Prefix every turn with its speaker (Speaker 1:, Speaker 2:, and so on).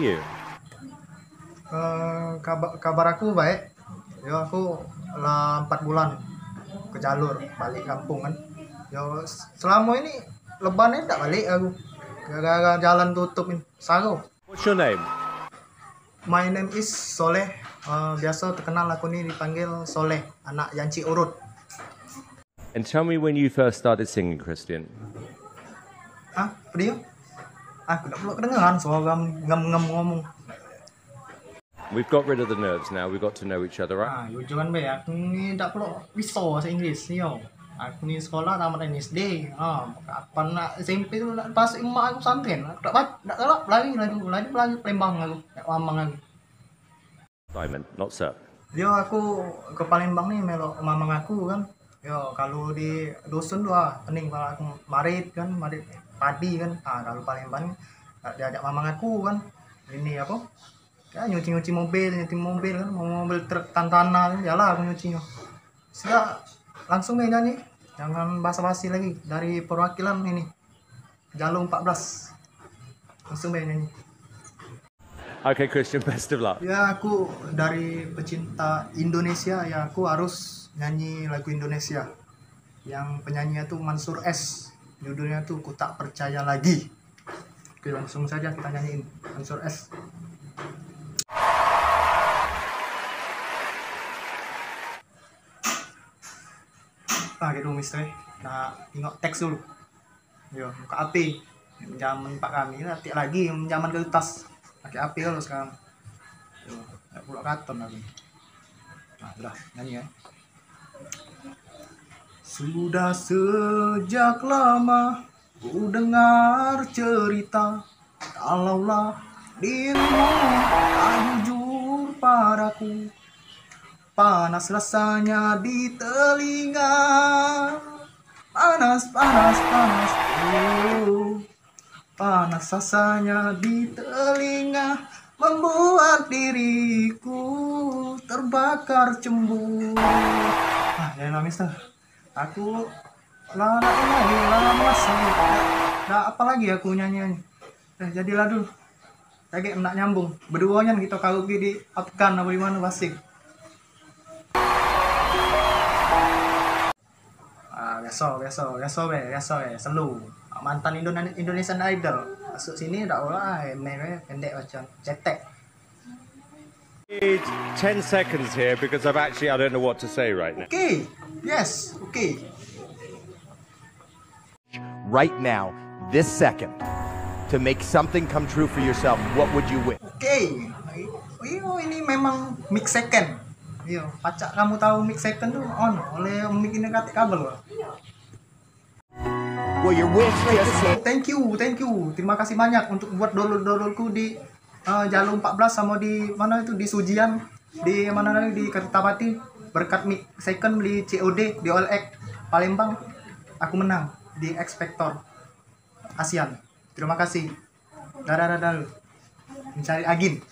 Speaker 1: you?
Speaker 2: Kabar aku baik. Yo, aku lah 4 bulan ke jalur balik kampung kan. Yo, selama ini lebaran tak balik aku. Gara-gara jalan tutup ini. Sago.
Speaker 1: What's your name?
Speaker 2: My name is Soleh. Biasa terkenal aku ni dipanggil Soleh, anak Yanci Urut.
Speaker 1: And tell me when you first started singing, Christian.
Speaker 2: Apa dia? Aku tak perlu kedengaran suara ngem-ngem ngomong.
Speaker 1: We've got rid of the nerves now. We've got to know each other, right?
Speaker 2: Yo jangan be, aku ni tak perlu bisa bahasa Inggeris ni yo. Aku ni sekolah tamat SD. Kapan nak SMP tu nak pas emak aku pesantren. Tak kelak lagi Palembang aku, Mamang aku.
Speaker 1: Simon, not sir.
Speaker 2: Yo aku ke Palembang ni melok mamang aku kan. Yo kalau di dusun tu pening kalau aku marit padi kan. Kalau Palembang diajak mamang aku kan. Ini apa? Kayak nyuci mobil kan, mobil truk tanah kan, yalah aku nyucinya. Sudah langsung aja nyanyi. Jangan basa-basi lagi dari perwakilan ini. Jalur 14. Langsung aja nyanyi.
Speaker 1: Okay, Christian, best of luck.
Speaker 2: Ya, aku dari pecinta Indonesia, ya aku harus nyanyi lagu Indonesia. Yang penyanyinya tuh Mansur S. Judulnya tuh Ku Tak Percaya Lagi. Oke, langsung saja kita nyanyiin Mansur S. Gitu mister, nah tengok teks dulu. Yo, buka HP. Zaman Pak kami nanti lagi zaman kertas. Pakai HP kalau sekarang. Yo, tak pula karton lagi. Nah, udah nyanyi ya. Sudah sejak lama ku dengar cerita, kalaulah dirimu tak jujur padaku. Panas rasanya di telinga, panas rasanya di telinga, membuat diriku terbakar cemburu. Ya nangis tuh. Aku lama apa lagi aku nyanyi. Jadilah dulu. Kayak nak nyambung. Berduanya kita kalau di Afgan apa gimana basik. Biasa selalu mantan Indonesian Idol masuk sini tak boleh pendek macam cetek.
Speaker 1: 10 seconds here because I don't know what to say right now.
Speaker 2: Okay.
Speaker 3: Right now, this second, to make something come true for yourself, what would you wish?
Speaker 2: Okay. Ini memang mix second. Iya, pacak kamu tahu mix second tuh oleh membikin katik kabel.
Speaker 3: Well, your wish just
Speaker 2: Thank you. Terima kasih banyak untuk buat downloadku di Jalur 14 sama di mana itu di Sujian, di mana lagi di Kertapati. Berkat mix second di COD di OLX Palembang, aku menang di X Factor ASEAN. Terima kasih. Dadah. Mencari Agin.